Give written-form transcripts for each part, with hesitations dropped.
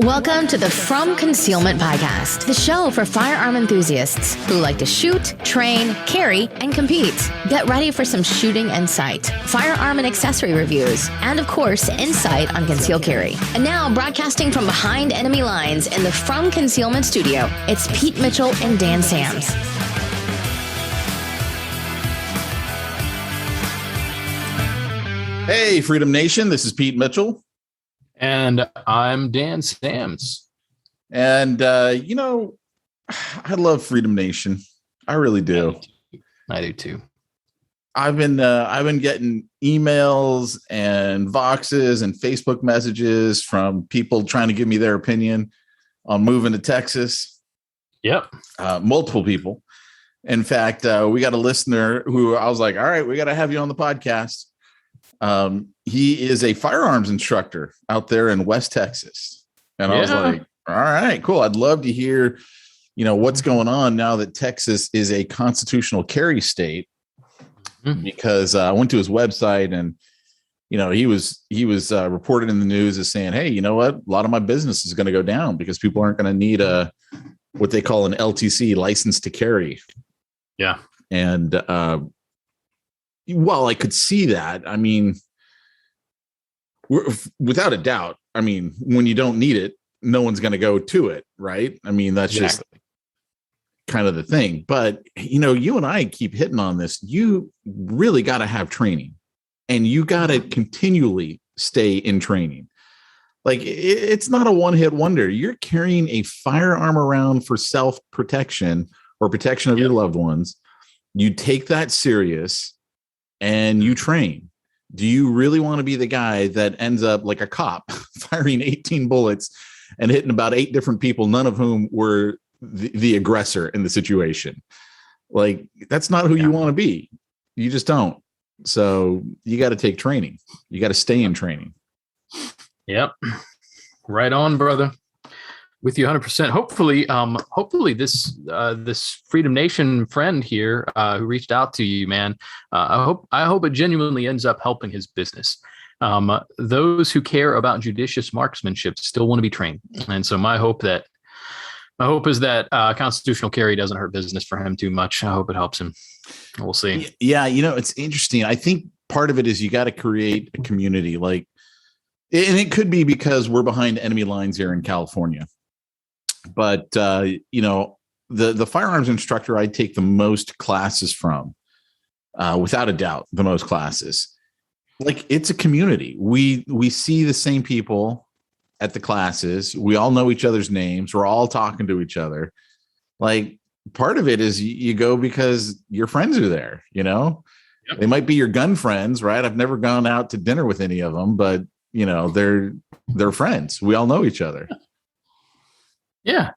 Welcome to the From Concealment Podcast, the show for firearm enthusiasts who like to shoot, train, carry, and compete. Get ready for some shooting insight, firearm and accessory reviews, and of course, insight on conceal carry. And now, broadcasting from behind enemy lines in the From Concealment studio, it's Pete Mitchell and Dan Sams. Hey, Freedom Nation, this is Pete Mitchell. And I'm Dan Sams. And, I love Freedom Nation. I really do. I do too. I've been getting emails and Voxes and Facebook messages from people trying to give me their opinion on moving to Texas. Yep. Multiple people. In fact, we got a listener who I was like, all right, we got to have you on the podcast. He is a firearms instructor out there in West Texas. And I was like, all right, cool. I'd love to hear, what's going on now that Texas is a constitutional carry state, because I went to his website and, he was reported in the news as saying, hey, you know what? A lot of my business is going to go down because people aren't going to need what they call an LTC, license to carry. Yeah. And, well, I could see that. I mean, without a doubt, I mean, when you don't need it, no one's going to go to it, right? I mean, that's just kind of the thing. But, you and I keep hitting on this. You really got to have training, and you got to continually stay in training. Like, it's not a one-hit wonder. You're carrying a firearm around for self-protection or protection of your loved ones. You take that serious. And you train. Do you really want to be the guy that ends up like a cop firing 18 bullets and hitting about 8 different people, none of whom were the aggressor in the situation? Like, that's not who you want to be. You just don't. So you got to take training. You got to stay in training. Yep. Right on, brother. With you 100%. Hopefully this Freedom Nation friend here who reached out to you, man. I hope it genuinely ends up helping his business. Those who care about judicious marksmanship still want to be trained, and so my hope is that constitutional carry doesn't hurt business for him too much. I hope it helps him. We'll see. Yeah, it's interesting. I think part of it is you got to create a community, and it could be because we're behind enemy lines here in California. But, the firearms instructor I take the most classes from, without a doubt, the most classes, like, it's a community. We see the same people at the classes. We all know each other's names. We're all talking to each other. Like, part of it is you go because your friends are there, Yep. They might be your gun friends, right? I've never gone out to dinner with any of them, but, they're friends. We all know each other. Yeah,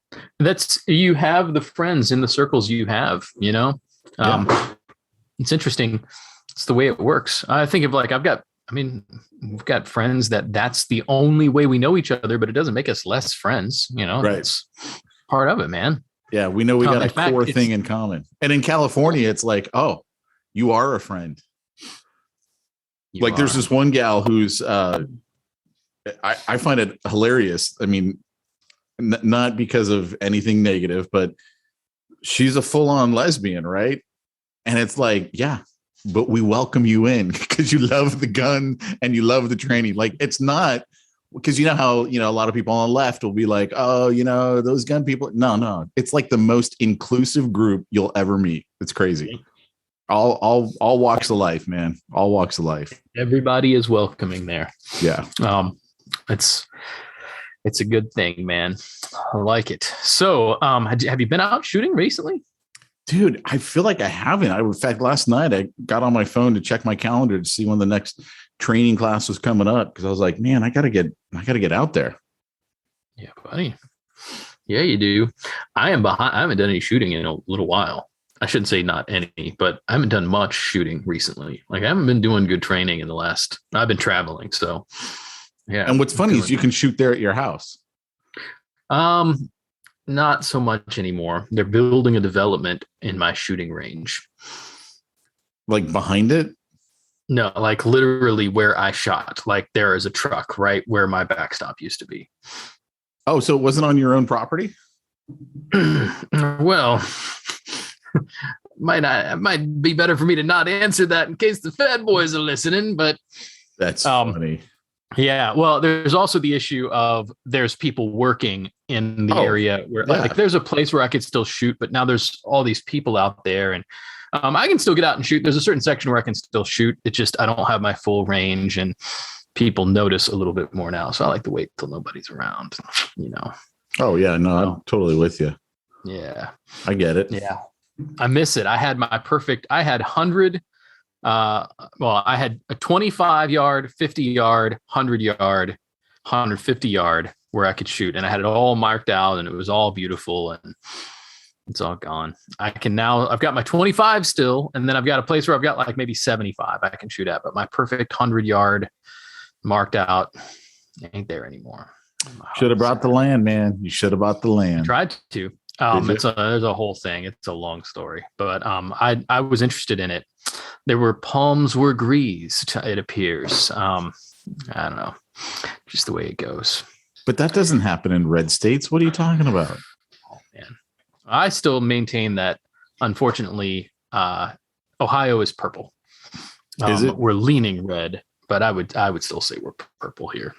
you have the friends in the circles you have, It's interesting. It's the way it works. I think of we've got friends that's the only way we know each other, but it doesn't make us less friends, Right. It's part of it, man. Yeah. We know we got a core thing in common. And in California, it's like, oh, you are a friend. There's this one gal who's, I find it hilarious. I mean, not because of anything negative, but she's a full-on lesbian, right? And it's like, yeah, but we welcome you in because you love the gun and you love the training. Like, it's not because how a lot of people on the left will be like, oh, those gun people. No, it's like the most inclusive group you'll ever meet. It's crazy. All walks of life, man. All walks of life. Everybody is welcoming there. Yeah. It's a good thing, man. I like it. So, have you been out shooting recently? Dude, I feel like I haven't. In fact, last night I got on my phone to check my calendar to see when the next training class was coming up, because I was like, man, I gotta get out there. Yeah, buddy. Yeah, you do. I am behind. I haven't done any shooting in a little while. I shouldn't say not any, but I haven't done much shooting recently. Like, I haven't been doing good training I've been traveling, so. Yeah. And what's funny is you can shoot there at your house. Not so much anymore. They're building a development in my shooting range. Like behind it? No, like literally where I shot. Like, there is a truck right where my backstop used to be. Oh, so it wasn't on your own property? Well, might be better for me to not answer that in case the Fed boys are listening, but That's funny. Yeah. Well, there's also the issue of there's people working in the area where like there's a place where I could still shoot, but now there's all these people out there and I can still get out and shoot. There's a certain section where I can still shoot. It's just I don't have my full range and people notice a little bit more now. So I like to wait till nobody's around, you know. Oh, yeah. No, I'm totally with you. Yeah. I get it. Yeah. I miss it. I had 100. I had a 25 yard, 50 yard, 100 yard, 150 yard where I could shoot. And I had it all marked out and it was all beautiful and it's all gone. I've got my 25 still. And then I've got a place where I've got like maybe 75 I can shoot at, but my perfect 100 yard marked out ain't there anymore. Should have brought the land, man. You should have bought the land. I tried to. There's a whole thing. It's a long story, but I was interested in it. There were palms were greased, it appears. I don't know, just the way it goes. But that doesn't happen in red states. What are you talking about? Oh man, I still maintain that. Unfortunately, Ohio is purple. Is it? We're leaning red, but I would still say we're purple here.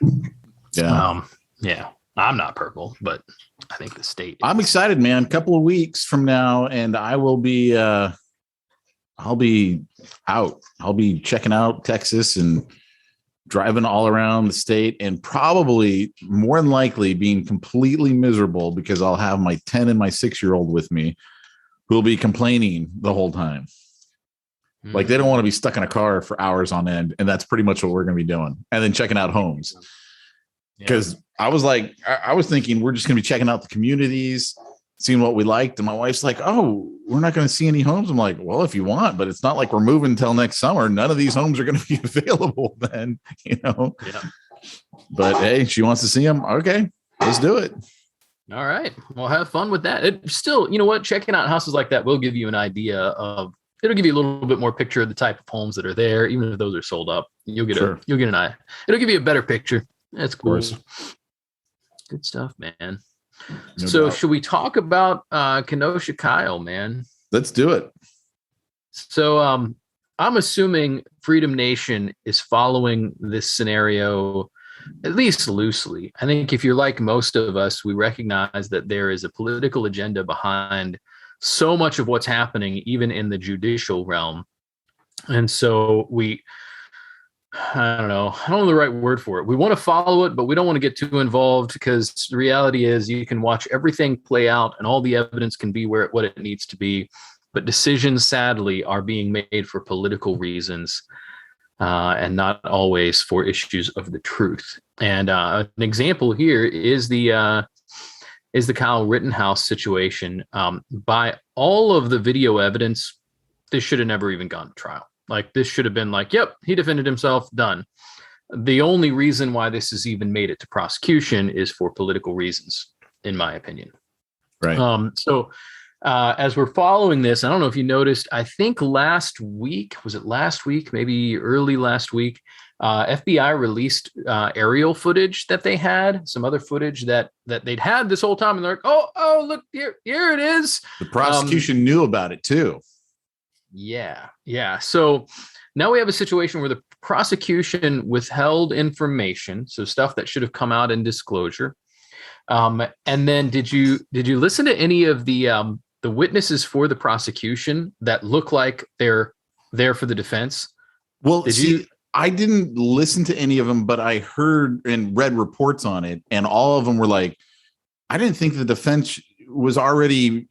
Yeah. Yeah. I'm not purple, but I think the state is. I'm excited, man. A couple of weeks from now, and I will be I'll be out. I'll be checking out Texas and driving all around the state and probably more than likely being completely miserable because I'll have my 10 and my 6-year-old with me who will be complaining the whole time. Like they don't want to be stuck in a car for hours on end. And that's pretty much what we're going to be doing. And then checking out homes. Because I was like, I was thinking we're just going to be checking out the communities, seeing what we liked. And my wife's like, oh, we're not going to see any homes. I'm like, well, if you want, but it's not like we're moving until next summer. None of these homes are going to be available then, you know? Yeah. But hey, she wants to see them. Okay, let's do it. All right. Well, have fun with that. It still, you know what? Checking out houses like that will give you an idea of, it'll give you a little bit more picture of the type of homes that are there. Even if those are sold up, you'll get an eye. It'll give you a better picture. That's cool. Good stuff, man. No doubt. Should we talk about Kenosha Kyle, man? Let's do it. So I'm assuming Freedom Nation is following this scenario at least loosely. I think if you're like most of us, we recognize that there is a political agenda behind so much of what's happening, even in the judicial realm. And so I don't know the right word for it. We want to follow it, but we don't want to get too involved because the reality is you can watch everything play out and all the evidence can be what it needs to be. But decisions, sadly, are being made for political reasons and not always for issues of the truth. And an example here is the Kyle Rittenhouse situation. By all of the video evidence, this should have never even gone to trial. Like this should have been like, yep, he defended himself, done. The only reason why this has even made it to prosecution is for political reasons, in my opinion. Right. As we're following this, I don't know if you noticed, I think maybe early last week, FBI released aerial footage that they had, some other footage that they'd had this whole time. And they're like, oh, look, here it is. The prosecution knew about it too. Yeah. So now we have a situation where the prosecution withheld information, so stuff that should have come out in disclosure. And then did you listen to any of the witnesses for the prosecution that look like they're there for the defense? Well, I didn't listen to any of them, but I heard and read reports on it, and all of them were like, I didn't think the defense was already,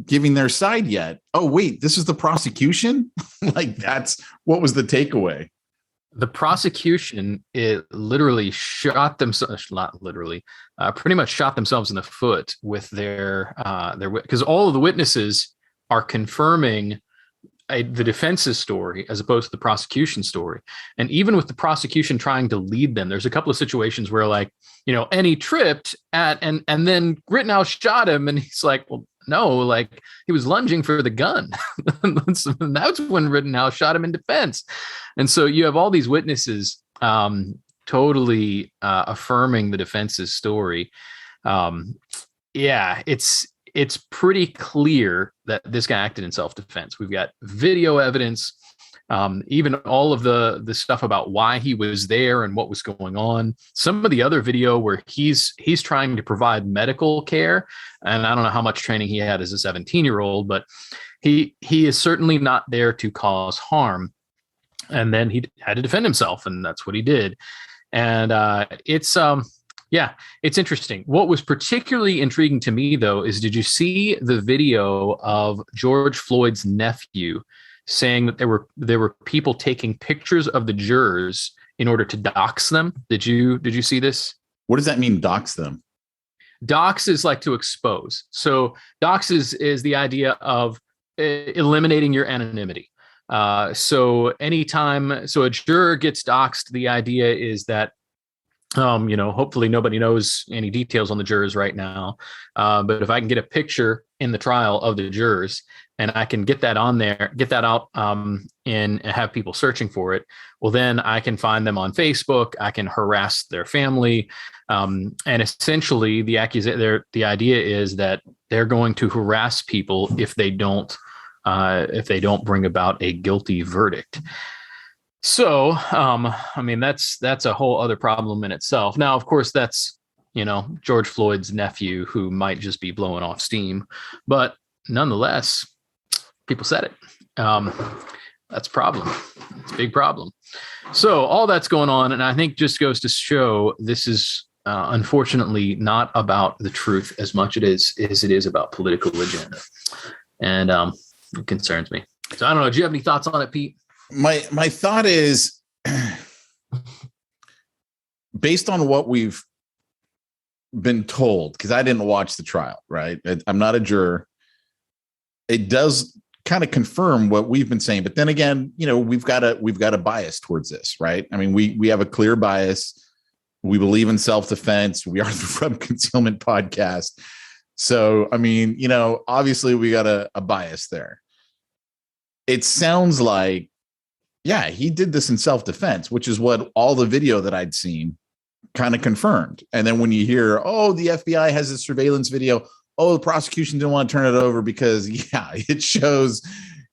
giving their side yet. Oh, wait, this is the prosecution? Like that's what was the takeaway? The prosecution, it literally shot themselves, pretty much shot themselves in the foot with their because all of the witnesses are confirming the defense's story as opposed to the prosecution story. And even with the prosecution trying to lead them, there's a couple of situations where and he tripped and then Rittenhouse shot him and he's like, well, no, like he was lunging for the gun. That's when Rittenhouse shot him in defense. And so you have all these witnesses totally affirming the defense's story. Yeah, it's pretty clear that this guy acted in self-defense. We've got video evidence, even all of the stuff about why he was there and what was going on. Some of the other video where he's trying to provide medical care, and I don't know how much training he had as a 17-year-old, but he is certainly not there to cause harm. And then he had to defend himself, and that's what he did. And it's interesting. What was particularly intriguing to me, though, is did you see the video of George Floyd's nephew saying that there were people taking pictures of the jurors in order to dox them? Did you see this? What does that mean, dox them? Dox is like to expose. So dox is the idea of eliminating your anonymity. So a juror gets doxed, the idea is that hopefully nobody knows any details on the jurors right now. But if I can get a picture in the trial of the jurors and I can get that on there, get that out, and have people searching for it, well, then I can find them on Facebook. I can harass their family. And essentially the idea is that they're going to harass people if they don't bring about a guilty verdict. So, that's a whole other problem in itself. Now, of course, that's, George Floyd's nephew who might just be blowing off steam, but nonetheless, people said it. That's a problem. It's a big problem. So all that's going on, and I think just goes to show this is unfortunately not about the truth as much as it is about political agenda. And it concerns me. So I don't know. Do you have any thoughts on it, Pete? My thought is, based on what we've been told, because I didn't watch the trial, right? I'm not a juror. It does kind of confirm what we've been saying, but then again, we've got a bias towards this, right? I mean, we have a clear bias. We believe in self-defense. We are the From Concealment podcast. So, I mean, obviously we got a bias there. It sounds like, yeah, he did this in self-defense, which is what all the video that I'd seen kind of confirmed. And then when you hear, oh, the FBI has a surveillance video, oh, the prosecution didn't want to turn it over because, yeah, it shows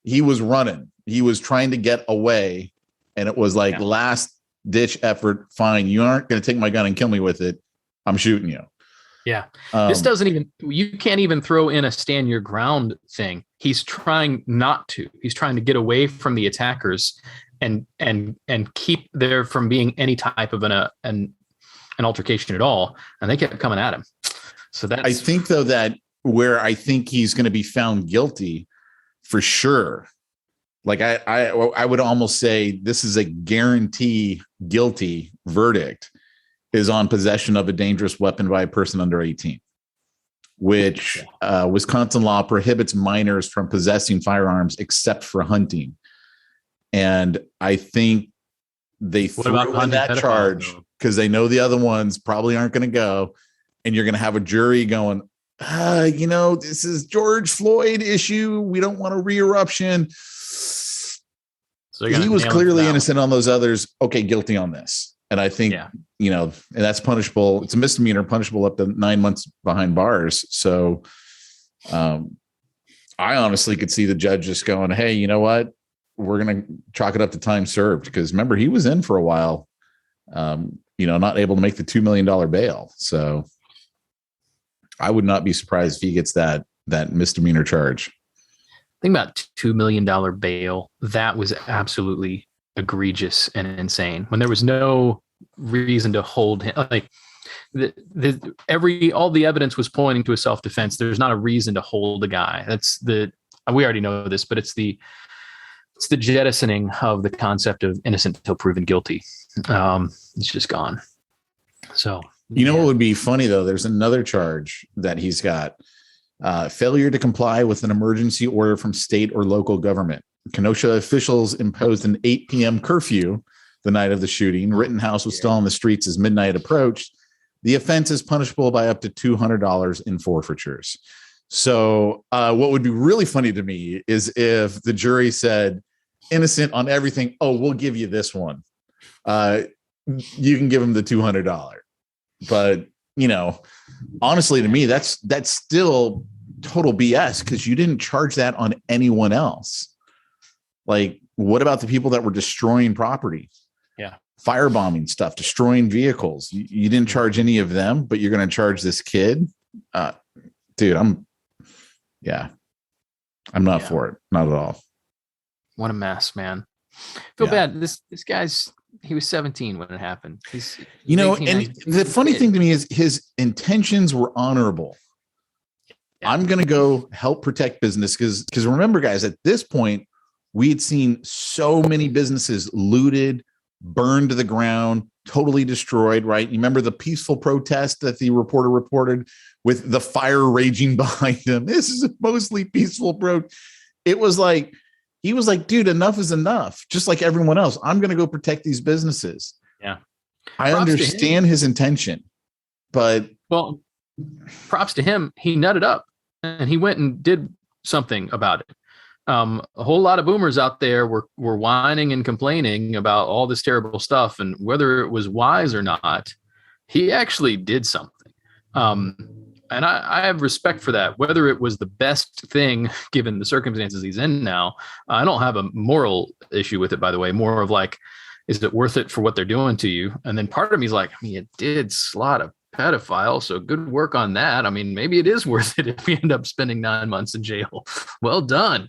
he was running. He was trying to get away. And it was like last ditch effort. Fine. You aren't going to take my gun and kill me with it. I'm shooting you. Yeah. This you can't even throw in a stand your ground thing. He's trying not to. He's trying to get away from the attackers and keep there from being any type of an altercation at all. And they kept coming at him. So I think, though, that where I think he's going to be found guilty for sure. Like I would almost say this is a guarantee guilty verdict is on possession of a dangerous weapon by a person under 18, which Wisconsin law prohibits minors from possessing firearms except for hunting. And I think they threw in that charge because they know the other ones probably aren't going to go. And you're going to have a jury going, this is George Floyd issue. We don't want a re-eruption. So he was clearly innocent on those others. Okay, guilty on this. And I think, and that's punishable. It's a misdemeanor, punishable up to 9 months behind bars. So I honestly could see the judge just going, hey, you know what? We're going to chalk it up to time served. Because remember, he was in for a while, not able to make the $2 million bail. So I would not be surprised if he gets that misdemeanor charge. Think about $2 million bail. That was absolutely egregious and insane when there was no reason to hold him. Like all the evidence was pointing to a self-defense. There's not a reason to hold the guy. We already know this, but it's the jettisoning of the concept of innocent until proven guilty. It's just gone. So, what would be funny though? There's another charge that he's got. Failure to comply with an emergency order from state or local government. Kenosha officials imposed an 8 p.m. curfew the night of the shooting. Rittenhouse was still on the streets as midnight approached. The offense is punishable by up to $200 in forfeitures. So what would be really funny to me is if the jury said innocent on everything. Oh, we'll give you this one. You can give him the $200. But you know, honestly, to me, that's still total BS because you didn't charge that on anyone else. Like, what about the people that were destroying property? Yeah. Firebombing stuff, destroying vehicles. You didn't charge any of them, but you're going to charge this kid? Dude, I'm not for it. Not at all. What a mess, man. Feel bad. This guy's, he was 17 when it happened. He's and 18, the funny thing to me is his intentions were honorable. Yeah. I'm going to go help protect business because remember, guys, at this point, we had seen so many businesses looted, burned to the ground, totally destroyed, right? You remember the peaceful protest that the reporter reported with the fire raging behind him? This is a mostly peaceful It was like, he was like, dude, enough is enough. Just like everyone else, I'm going to go protect these businesses. Yeah. I understand his intention, but. Well, props to him. He nutted up and he went and did something about it. A whole lot of boomers out there were whining and complaining about all this terrible stuff, and whether it was wise or not, he actually did something. And I have respect for that, whether it was the best thing given the circumstances he's in now. I don't have a moral issue with it, by the way, more of like, is it worth it for what they're doing to you? And then part of me is like, I mean, it did slot a pedophile, so good work on that. I mean, maybe it is worth it if we end up spending 9 months in jail. Well done.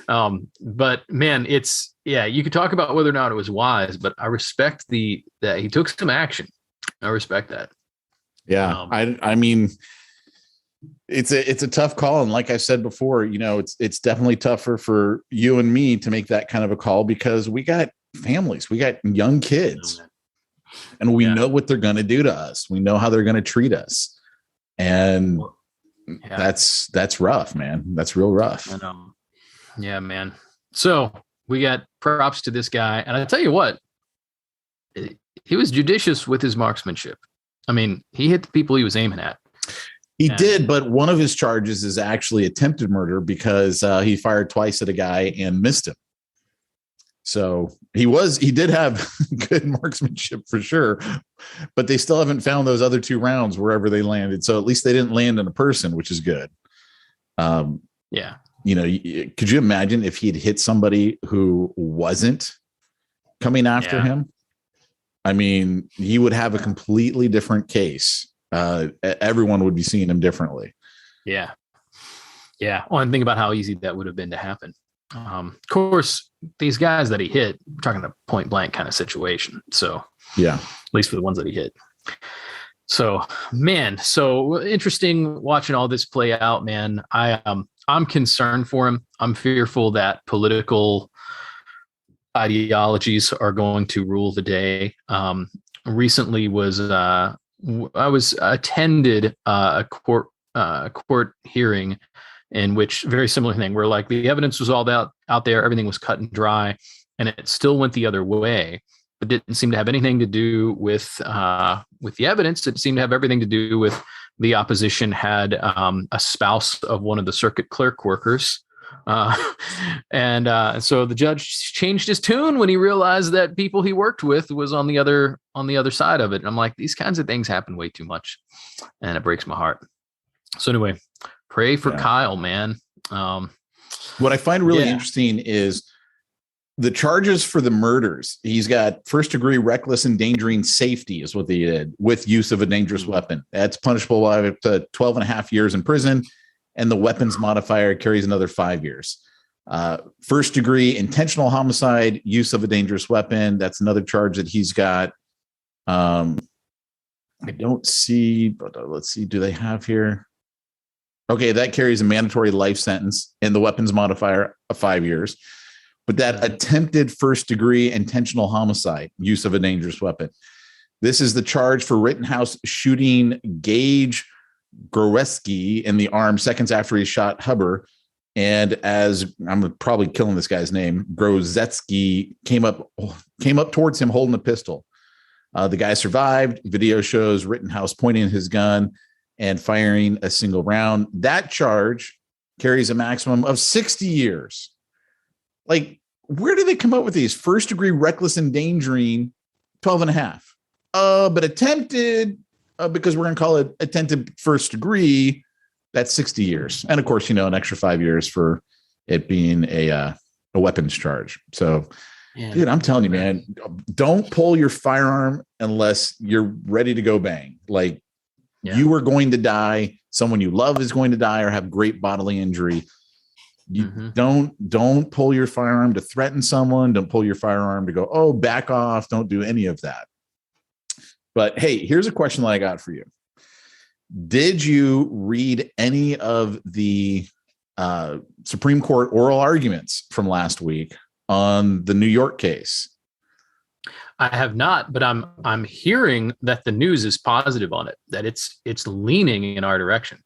But man, you could talk about whether or not it was wise, but I respect that he took some action. I respect that. Yeah. I mean, it's a tough call. And like I said before, you know, it's definitely tougher for you and me to make that kind of a call because we got families, we got young kids. And we know what they're going to do to us. We know how they're going to treat us. And that's rough, man. That's real rough. And, yeah, man. So we got props to this guy. And I tell you what, he was judicious with his marksmanship. I mean, he hit the people he was aiming at. He did, but one of his charges is actually attempted murder because he fired twice at a guy and missed him. So he did have good marksmanship for sure, but they still haven't found those other 2 rounds wherever they landed. So at least they didn't land on a person, which is good. You know, could you imagine if he'd hit somebody who wasn't coming after him? I mean, he would have a completely different case. Everyone would be seeing him differently. Yeah. Yeah. Well, and think about how easy that would have been to happen. Of course, these guys that he hit, we're talking a point blank kind of situation. So yeah, at least for the ones that he hit. So man, so interesting watching all this play out, man. I'm concerned for him. I'm fearful that political ideologies are going to rule the day. Recently I attended a court hearing in which very similar thing where like the evidence was all out there, everything was cut and dry, and it still went the other way, but didn't seem to have anything to do with the evidence. It seemed to have everything to do with the opposition had a spouse of one of the circuit clerk workers. And so the judge changed his tune when he realized that people he worked with was on the other side of it. And I'm like, these kinds of things happen way too much, and it breaks my heart. So anyway, pray for Kyle, man. What I find really interesting is the charges for the murders. He's got first-degree reckless endangering safety is what they did with use of a dangerous weapon. That's punishable by up to 12 and a half years in prison. And the weapons modifier carries another 5 years. First-degree intentional homicide, use of a dangerous weapon. That's another charge that he's got. I don't see, but let's see. Do they have here? Okay, that carries a mandatory life sentence and the weapons modifier of 5 years. But that attempted first-degree intentional homicide, use of a dangerous weapon. This is the charge for Rittenhouse shooting Gage Groweski in the arm seconds after he shot Hubbard. And as I'm probably killing this guy's name, Grozetsky came up towards him holding a pistol. The guy survived. Video shows Rittenhouse pointing his gun and firing a single round. That charge carries a maximum of 60 years. Like, where do they come up with these? First degree reckless endangering, 12 and a half. But attempted because we're going to call it attempted first degree, that's 60 years. And of course, an extra 5 years for it being a weapons charge. So, dude, I'm telling you, man, don't pull your firearm unless you're ready to go bang. Like, you are going to die. Someone you love is going to die or have great bodily injury. You don't pull your firearm to threaten someone. Don't pull your firearm to go, oh, back off. Don't do any of that. But hey, here's a question that I got for you. Did you read any of the Supreme Court oral arguments from last week on the New York case? I have not, but I'm hearing that the news is positive on it, that it's leaning in our direction.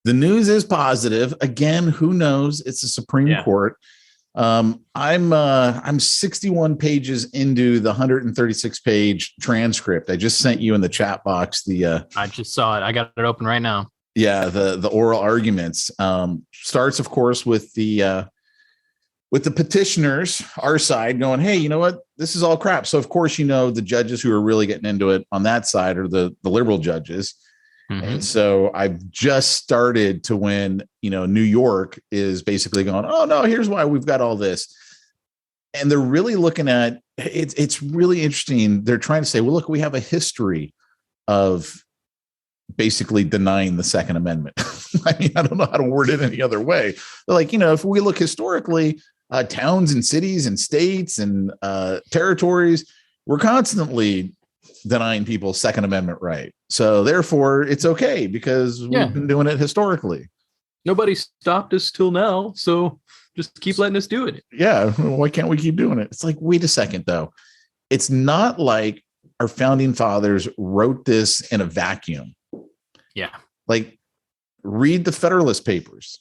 The news is positive. Again, who knows? It's the Supreme Court. I'm 61 pages into the 136-page transcript. I just sent you in the chat box I just saw it. I got it open right now. Yeah, the oral arguments starts, of course, with the petitioners, our side, going, hey, you know what? This is all crap. So, of course, the judges who are really getting into it on that side are the liberal judges. Mm-hmm. And so I've just started to when, New York is basically going, oh, no, here's why we've got all this. And they're really looking at it's really interesting. They're trying to say, well, look, we have a history of basically denying the Second Amendment. I mean, I don't know how to word it any other way. But like, if we look historically, towns and cities and states and territories, we're constantly denying people Second Amendment right. So therefore it's okay because we've been doing it historically. Nobody stopped us till now. So just keep letting us do it. Yeah. Why can't we keep doing it? It's like, wait a second though. It's not like our founding fathers wrote this in a vacuum. Yeah. Like, read the Federalist Papers.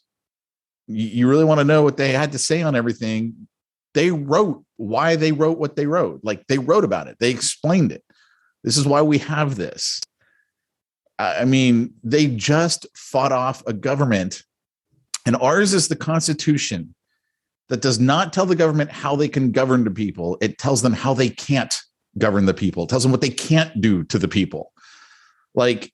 You really want to know what they had to say on everything. They wrote why they wrote what they wrote. Like, they wrote about it. They explained it. This is why we have this. I mean, they just fought off a government, and ours is the Constitution that does not tell the government how they can govern the people. It tells them how they can't govern the people. It tells them what they can't do to the people. Like,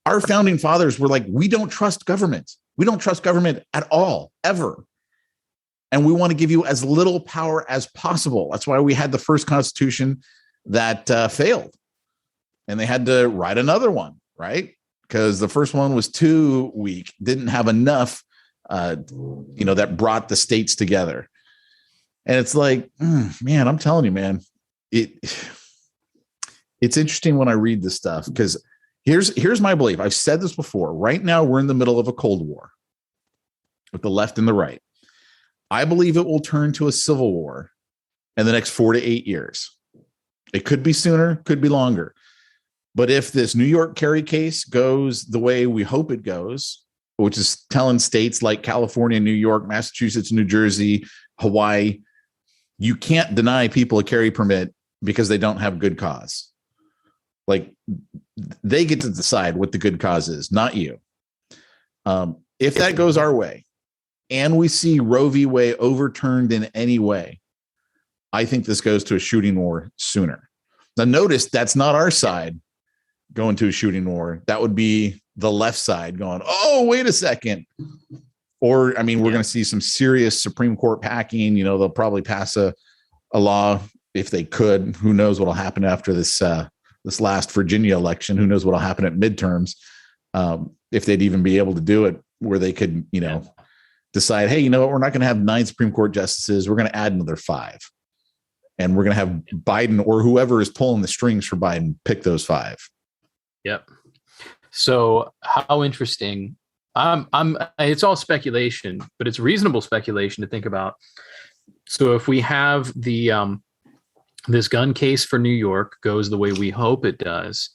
our founding fathers were like, we don't trust government. We don't trust government at all, ever. And we want to give you as little power as possible. That's why we had the first Constitution that failed. And they had to write another one, right? Because the first one was too weak, didn't have enough, that brought the states together. And it's like, man, I'm telling you, man, it's interesting when I read this stuff because here's my belief. I've said this before. Right now, we're in the middle of a Cold War with the left and the right. I believe it will turn to a civil war in the next 4 to 8 years. It could be sooner, could be longer. But if this New York carry case goes the way we hope it goes, which is telling states like California, New York, Massachusetts, New Jersey, Hawaii, you can't deny people a carry permit because they don't have good cause. Like, they get to decide what the good cause is, not you. If that goes our way and we see Roe v. Wade overturned in any way, I think this goes to a shooting war sooner. Now, notice that's not our side going to a shooting war. That would be the left side going, oh, wait a second. Or, I mean, we're going to see some serious Supreme Court packing. They'll probably pass a law if they could. Who knows what will happen after this last Virginia election? Who knows what will happen at midterms? If they'd even be able to do it where they could, decide, hey, we're not going to have 9 Supreme Court justices. We're going to add another 5. And we're going to have Biden or whoever is pulling the strings for Biden pick those 5. Yep. So how interesting. It's all speculation, but it's reasonable speculation to think about. So if we have the this gun case for New York goes the way we hope it does,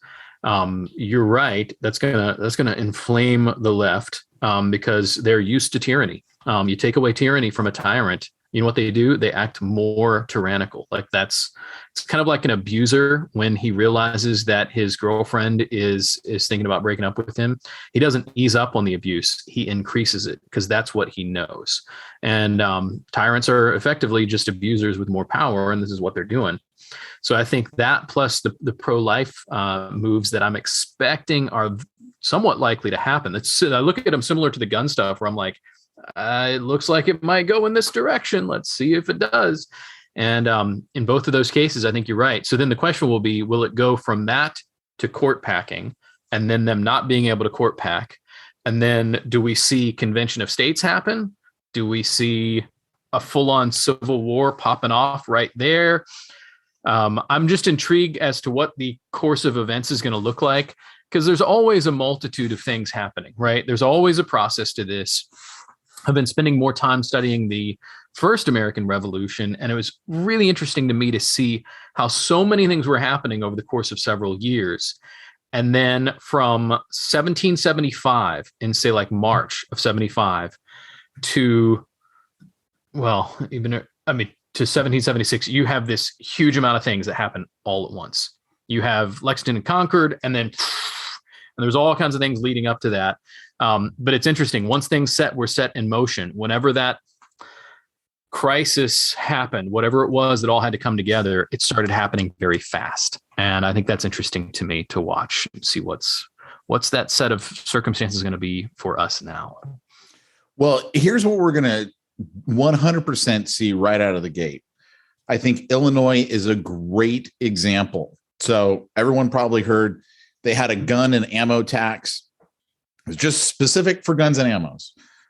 you're right. That's gonna inflame the left because they're used to tyranny. You take away tyranny from a tyrant, you know what they do? They act more tyrannical. Like it's kind of like an abuser when he realizes that his girlfriend is thinking about breaking up with him. He doesn't ease up on the abuse. He increases it because that's what he knows. And tyrants are effectively just abusers with more power. And this is what they're doing. So I think that plus the pro-life moves that I'm expecting are somewhat likely to happen. I look at them similar to the gun stuff where I'm like, it looks like it might go in this direction. Let's see if it does. And in both of those cases, I think you're right. So then the question will be, will it go from that to court packing and then them not being able to court pack? And then do we see convention of states happen? Do we see a full-on civil war popping off right there? I'm just intrigued as to what the course of events is going to look like, because there's always a multitude of things happening, right? There's always a process to this. I've been spending more time studying the first American Revolution, and it was really interesting to me to see how so many things were happening over the course of several years. And then from 1775 in, say, like March of 75 to, to 1776, you have this huge amount of things that happen all at once. You have Lexington and Concord, and there's all kinds of things leading up to that. But it's interesting. Once things were set in motion, whenever that crisis happened, whatever it was that all had to come together, it started happening very fast. And I think that's interesting to me to watch and see what's that set of circumstances going to be for us now. Well, here's what we're going to 100% see right out of the gate. I think Illinois is a great example. So everyone probably heard they had a gun and ammo tax. It was just specific for guns and ammos.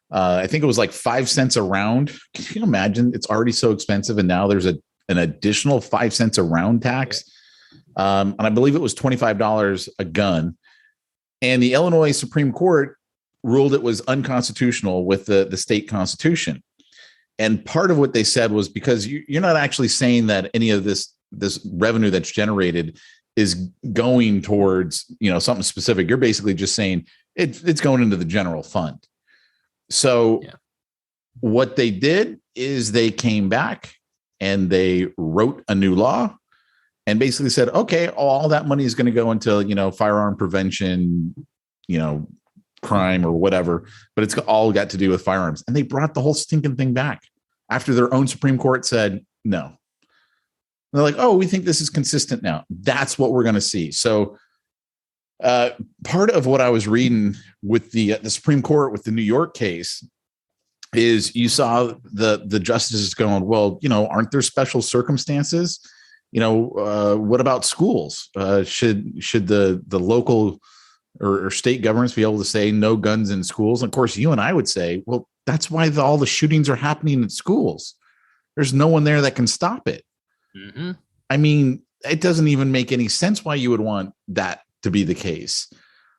I think it was like 5 cents a round. Can you imagine? It's already so expensive, and now there's an additional 5 cents a round tax. And I believe it was $25 a gun. And the Illinois Supreme Court ruled it was unconstitutional with the state constitution. And part of what they said was because you're not actually saying that any of this revenue that's generated is going towards, something specific. You're basically just saying it's going into the general fund. So what they did is they came back and they wrote a new law and basically said, okay, all that money is going to go into, firearm prevention, crime or whatever, but it's all got to do with firearms. And they brought the whole stinking thing back after their own Supreme Court said no. And they're like, oh, we think this is consistent now. That's what we're going to see. So part of what I was reading with the Supreme Court with the New York case is you saw the justices going, well, aren't there special circumstances? What about schools? Should the local or state governments be able to say no guns in schools? And of course, you and I would say, well, that's why all the shootings are happening in schools. There's no one there that can stop it. Mm-hmm. I mean, it doesn't even make any sense why you would want that to be the case.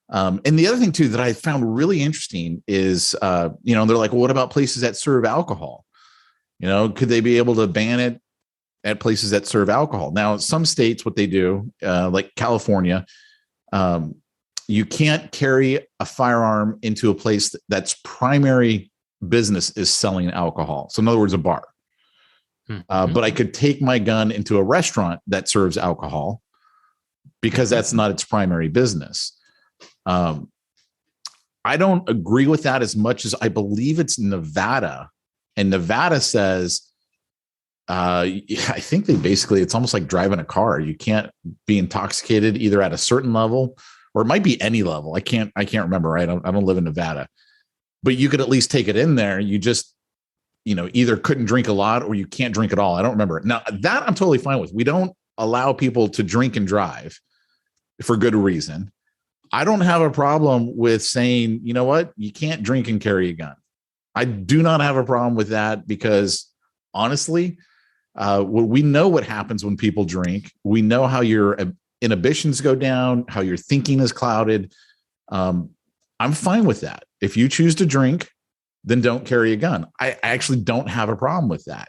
And the other thing, too, that I found really interesting is, they're like, well, what about places that serve alcohol? Could they be able to ban it at places that serve alcohol? Now, some states, what they do, like California, you can't carry a firearm into a place that's primary business is selling alcohol. So in other words, a bar. But I could take my gun into a restaurant that serves alcohol because that's not its primary business. I don't agree with that as much as I believe it's Nevada. And Nevada says, I think it's almost like driving a car. You can't be intoxicated either at a certain level or it might be any level. I can't remember. Right. I don't live in Nevada, but you could at least take it in there. You just, either couldn't drink a lot or you can't drink at all. I don't remember. Now that I'm totally fine with. We don't allow people to drink and drive for good reason. I don't have a problem with saying, you know what, you can't drink and carry a gun. I do not have a problem with that because honestly, we know what happens when people drink. We know how your inhibitions go down, how your thinking is clouded. I'm fine with that. If you choose to drink, then don't carry a gun. I actually don't have a problem with that.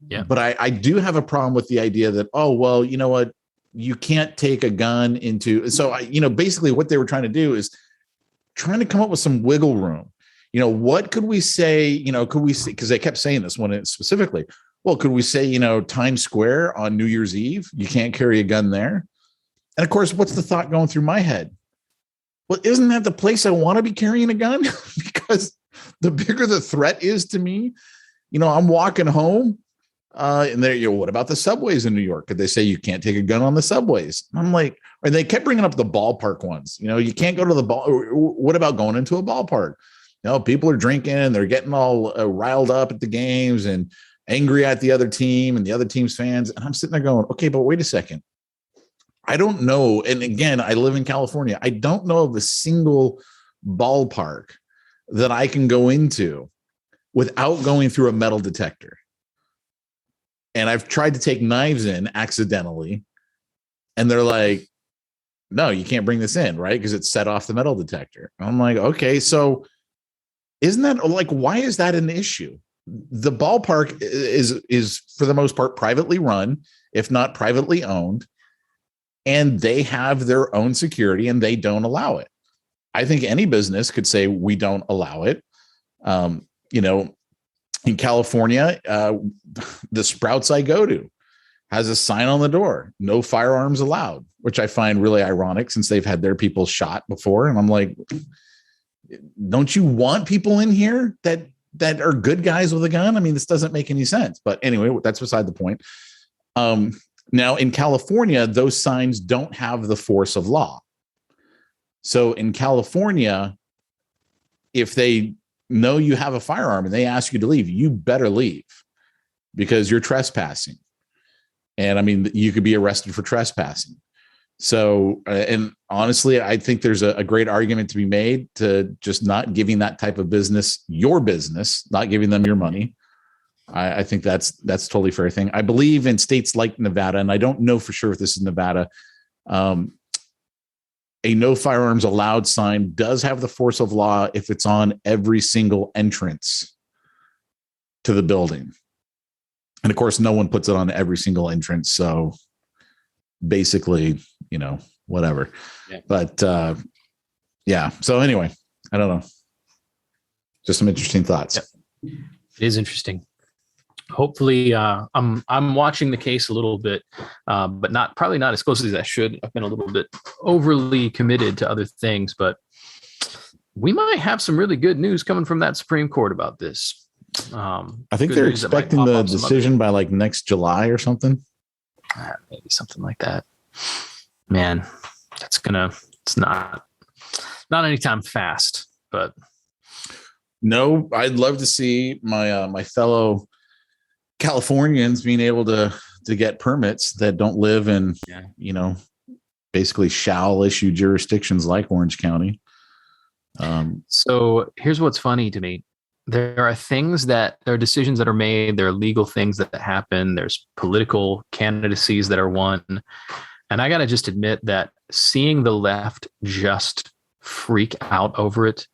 Yeah. But I do have a problem with the idea that, oh, well, you know what? You can't take a gun into. So, basically what they were trying to do is trying to come up with some wiggle room. What could we say? Could we say, because they kept saying this one specifically. Well, could we say, Times Square on New Year's Eve, you can't carry a gun there? And of course, what's the thought going through my head? Well, isn't that the place I want to be carrying a gun? Because the bigger the threat is to me, I'm walking home. And there, what about the subways in New York? Could they say you can't take a gun on the subways? I'm like, and they kept bringing up the ballpark ones. You can't go to the ball. What about going into a ballpark? People are drinking and they're getting all riled up at the games and angry at the other team and the other team's fans. And I'm sitting there going, okay, but wait a second. I don't know. And again, I live in California. I don't know of a single ballpark that I can go into without going through a metal detector. And I've tried to take knives in accidentally. And they're like, no, you can't bring this in, right? Because it's set off the metal detector. I'm like, okay, so isn't that like, why is that an issue? The ballpark is for the most part privately run, if not privately owned, and they have their own security and they don't allow it. I think any business could say we don't allow it. In California, the Sprouts I go to has a sign on the door, no firearms allowed, which I find really ironic since they've had their people shot before. And I'm like, don't you want people in here that are good guys with a gun? I mean, this doesn't make any sense. But anyway, that's beside the point. Now, in California, those signs don't have the force of law. So in California, if they know you have a firearm and they ask you to leave, you better leave because you're trespassing. And I mean, you could be arrested for trespassing. So, and honestly, I think there's a great argument to be made to just not giving that type of business your business, not giving them your money. I think that's totally fair thing. I believe in states like Nevada, and I don't know for sure if this is Nevada, a no firearms allowed sign does have the force of law if it's on every single entrance to the building. And of course, no one puts it on every single entrance. So basically, whatever. Yeah. But yeah. So anyway, I don't know. Just some interesting thoughts. Yep. It is interesting. Hopefully, I'm watching the case a little bit, but probably not as closely as I should. I've been a little bit overly committed to other things, but we might have some really good news coming from that Supreme Court about this. I think they're expecting the decision by like next July or something. Maybe something like that. Man, it's not anytime fast, but no, I'd love to see my fellow Californians being able to get permits that don't live in, basically shall issue jurisdictions like Orange County. So here's what's funny to me. There are decisions that are made. There are legal things that happen. There's political candidacies that are won. And I got to just admit that seeing the left just freak out over it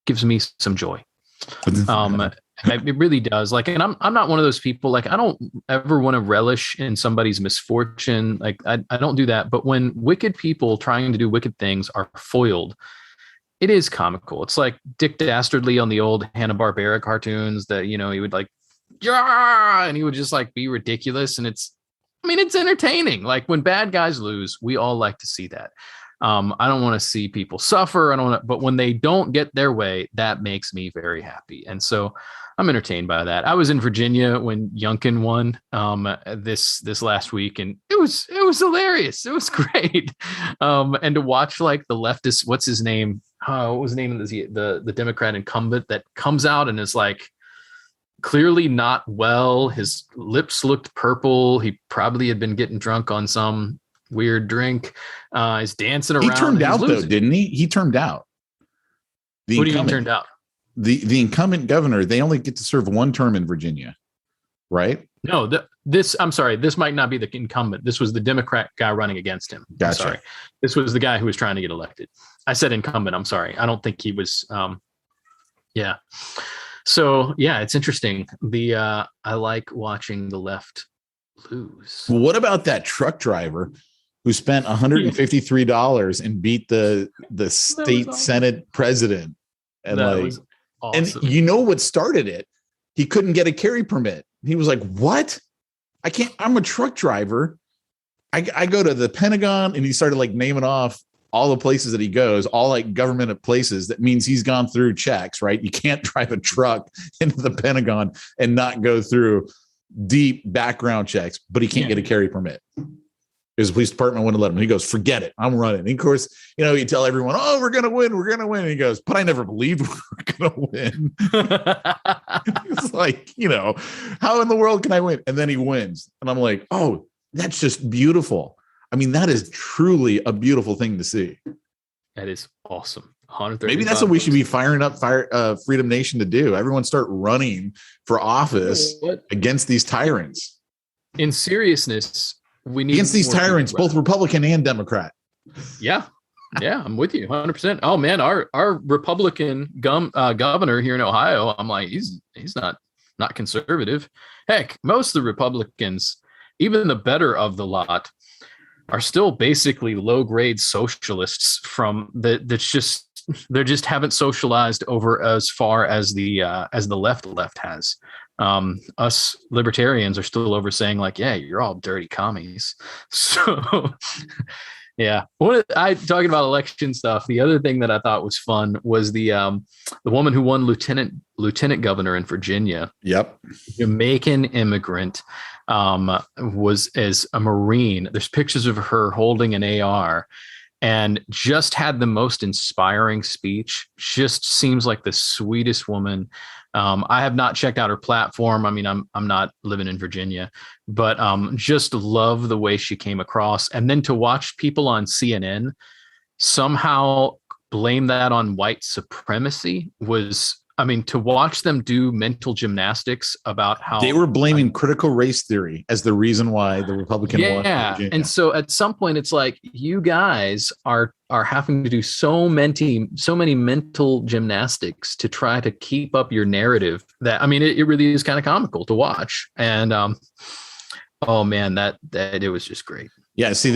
gives me some joy. It really does. Like, and I'm not one of those people, like, I don't ever want to relish in somebody's misfortune. Like, I don't do that. But when wicked people trying to do wicked things are foiled, it is comical. It's like Dick Dastardly on the old Hanna-Barbera cartoons that, he would like, yeah, and he would just like be ridiculous. And it's entertaining. Like when bad guys lose, we all like to see that. I don't want to see people suffer. But when they don't get their way, that makes me very happy. And so I'm entertained by that. I was in Virginia when Youngkin won this last week, and it was hilarious. It was great. And to watch like the leftist, what's his name? What was the name of the Democrat incumbent that comes out and is like clearly not well. His lips looked purple. He probably had been getting drunk on some weird drink. He's dancing around. He turned out though, didn't he? He turned out. What do you mean turned out? The incumbent governor, they only get to serve one term in Virginia, right? No, I'm sorry. This might not be the incumbent. This was the Democrat guy running against him. Gotcha. I'm sorry. This was the guy who was trying to get elected. I said incumbent. I'm sorry. I don't think he was. Yeah. So yeah, it's interesting. I like watching the left lose. Well, what about that truck driver who spent $153 and beat the state awesome. Senate president? And that like, awesome. And you know what started it? He couldn't get a carry permit. He was like, what? I'm a truck driver. I go to the Pentagon, and he started like naming off all the places that he goes, all like government places. That means he's gone through checks, right? You can't drive a truck into the Pentagon and not go through deep background checks, but he can't get a carry permit. His police department wouldn't let him. He goes, forget it. I'm running. And of course, you tell everyone, oh, we're going to win. We're going to win. And he goes, but I never believed we were going to win. It's like, how in the world can I win? And then he wins. And I'm like, oh, that's just beautiful. I mean, that is truly a beautiful thing to see. That is awesome. Maybe that's what we should be firing up Freedom Nation to do. Everyone start running for office against these tyrants. In seriousness, we need against these tyrants, both Republican and Democrat. Yeah, I'm with you 100%. Oh man, our Republican governor here in Ohio, I'm like, he's not conservative. Heck, most of the Republicans, even the better of the lot, are still basically low grade socialists they just haven't socialized over as far as the left has. Us libertarians are still over saying like, yeah, you're all dirty commies. So yeah. Talking about election stuff, the other thing that I thought was fun was the woman who won lieutenant governor in Virginia. Yep. Jamaican immigrant, was as a Marine. There's pictures of her holding an AR and just had the most inspiring speech. Just seems like the sweetest woman. I have not checked out her platform. I mean, I'm not living in Virginia, but just love the way she came across. And then to watch people on CNN somehow blame that on white supremacy to watch them do mental gymnastics about how they were blaming critical race theory as the reason why the Republican won. Yeah. And so at some point it's like, you guys are having to do so many mental gymnastics to try to keep up your narrative that, it really is kind of comical to watch. And, oh man, that it was just great. Yeah. See,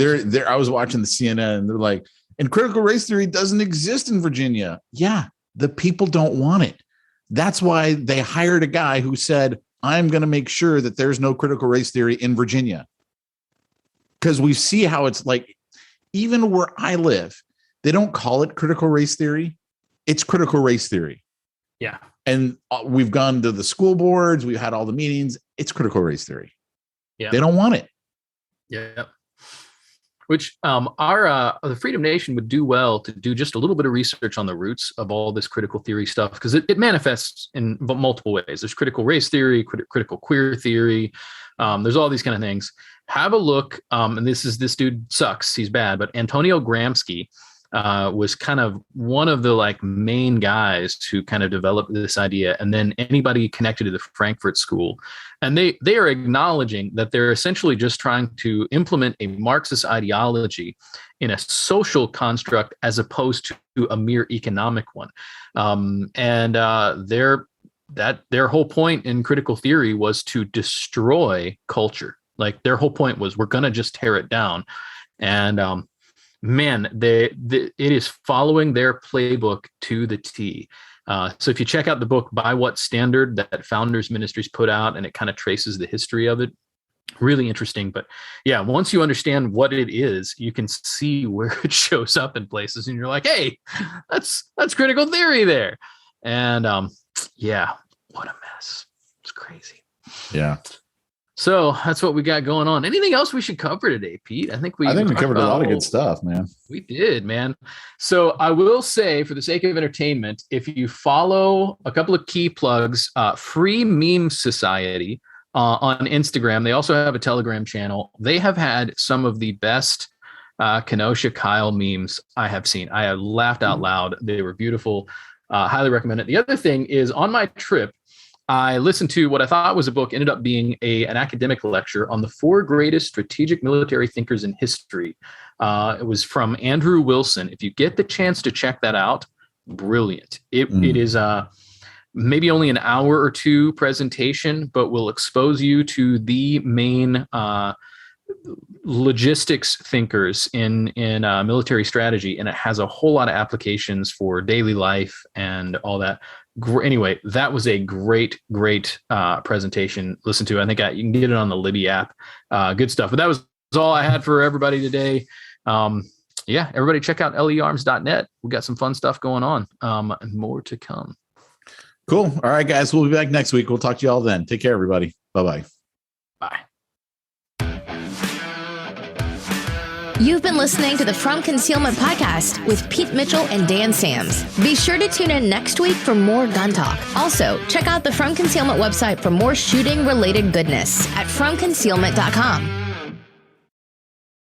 I was watching the CNN and they're like, and critical race theory doesn't exist in Virginia. Yeah. The people don't want it. That's why they hired a guy who said, I'm going to make sure that there's no critical race theory in Virginia. Because we see how it's like, even where I live, they don't call it critical race theory. It's critical race theory. Yeah. And we've gone to the school boards. We've had all the meetings. It's critical race theory. Yeah. They don't want it. Yeah. Which the Freedom Nation would do well to do just a little bit of research on the roots of all this critical theory stuff, because it manifests in multiple ways. There's critical race theory, critical queer theory. There's all these kind of things. Have a look. And this dude sucks. He's bad. But Antonio Gramsci was kind of one of the main guys who kind of developed this idea. And then anybody connected to the Frankfurt School. And they are acknowledging that they're essentially just trying to implement a Marxist ideology in a social construct as opposed to a mere economic one. Their whole point in critical theory was to destroy culture. Like their whole point was, we're going to just tear it down. And it is following their playbook to the T. So if you check out the book By What Standard that Founders Ministries put out, and it kind of traces the history of it, really interesting. But yeah, once you understand what it is, you can see where it shows up in places, and you're like, hey, that's critical theory there. And yeah, what a mess. It's crazy. Yeah. So that's what we got going on. Anything else we should cover today, Pete? I think we covered a lot of good stuff, man. We did, man. So I will say, for the sake of entertainment, if you follow a couple of key plugs, Free Meme Society on Instagram, they also have a Telegram channel. They have had some of the best Kenosha Kyle memes I have seen. I have laughed out loud. They were beautiful. Highly recommend it. The other thing is, on my trip, I listened to what I thought was a book, ended up being an academic lecture on the 4 greatest strategic military thinkers in history. It was from Andrew Wilson. If you get the chance to check that out, brilliant. It is maybe only an hour or two presentation, but will expose you to the main logistics thinkers in military strategy. And it has a whole lot of applications for daily life and all that. Anyway, that was a great presentation. Listen to. I think you can get it on the Libby app. Good stuff. But that was all I had for everybody today. Yeah, everybody check out learms.net. We got some fun stuff going on. And more to come. Cool. All right, guys. We'll be back next week. We'll talk to you all then. Take care, everybody. Bye-bye. Bye. You've been listening to the From Concealment podcast with Pete Mitchell and Dan Sams. Be sure to tune in next week for more gun talk. Also, check out the From Concealment website for more shooting-related goodness at FromConcealment.com.